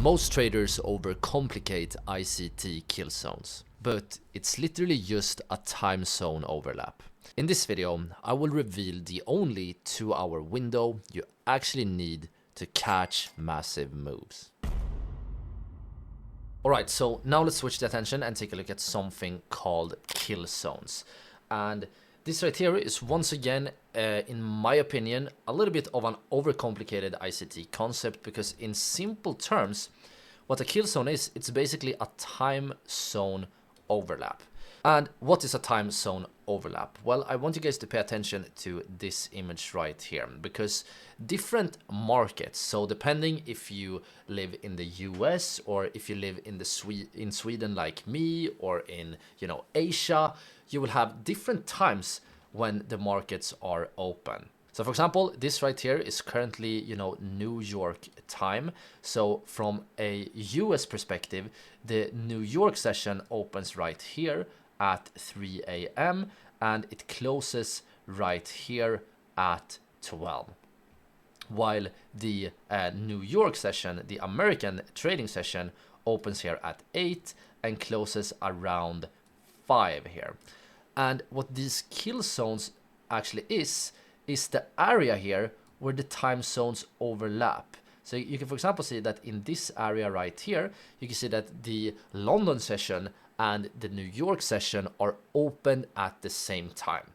Most traders overcomplicate ICT kill zones, but it's literally just a time zone overlap. In this video, I will reveal the only 2-hour window you actually need to catch massive moves. Alright, so now let's switch the attention and take a look at something called kill zones. And this right here is once again, in my opinion, a little bit of an overcomplicated ICT concept, because in simple terms, what a kill zone is, it's basically a time zone overlap. And what is a time zone overlap? Well, I want you guys to pay attention to this image right here, because different markets, so depending if you live in the US or if you live in Sweden like me, or in Asia, you will have different times when the markets are open. So for example, this right here is currently, New York time. So from a US perspective, the New York session opens right here at 3 a.m. and it closes right here at 12. While the New York session, the American trading session, opens here at 8 and closes around 5 here. And what these kill zones actually is the area here where the time zones overlap. So you can, for example, see that in this area right here, you can see that the London session and the New York session are open at the same time.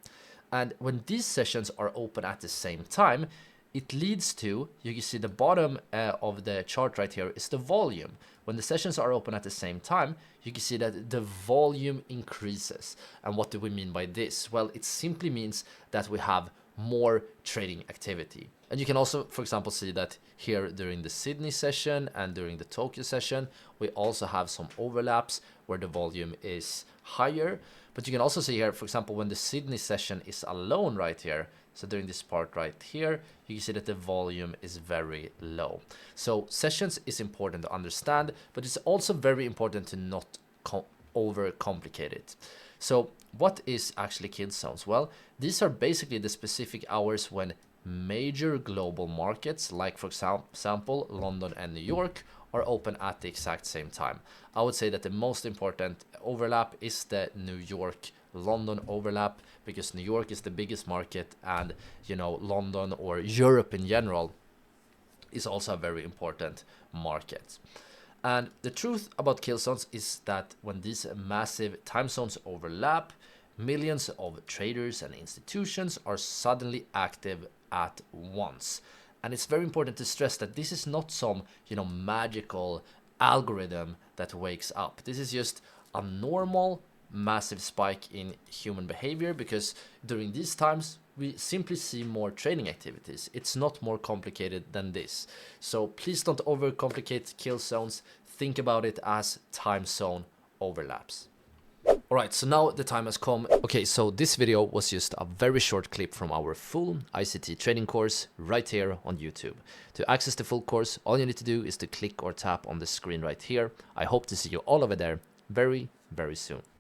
And when these sessions are open at the same time, it leads to, you can see the bottom of the chart right here is the volume. When the sessions are open at the same time, you can see that the volume increases. And what do we mean by this? Well, it simply means that we have more trading activity. And you can also, for example, see that here during the Sydney session and during the Tokyo session, we also have some overlaps where the volume is higher. But you can also see here, for example, when the Sydney session is alone right here, so during this part right here, you can see that the volume is very low. So sessions is important to understand, but it's also very important to not overcomplicate it. So what is actually kill zones? Well, these are basically the specific hours when major global markets, like for example, London and New York, are open at the exact same time. I would say that the most important overlap is the New York-London overlap, because New York is the biggest market, and London or Europe in general is also a very important market. And the truth about kill zones is that when these massive time zones overlap, millions of traders and institutions are suddenly active at once. And it's very important to stress that this is not some, magical algorithm that wakes up. This is just a normal massive spike in human behavior, because during these times we simply see more trading activities. It's not more complicated than this. So please don't overcomplicate kill zones. Think about it as time zone overlaps. Alright, so now the time has come. Okay, so this video was just a very short clip from our full ICT trading course right here on YouTube. To access the full course, all you need to do is to click or tap on the screen right here. I hope to see you all over there very, very soon.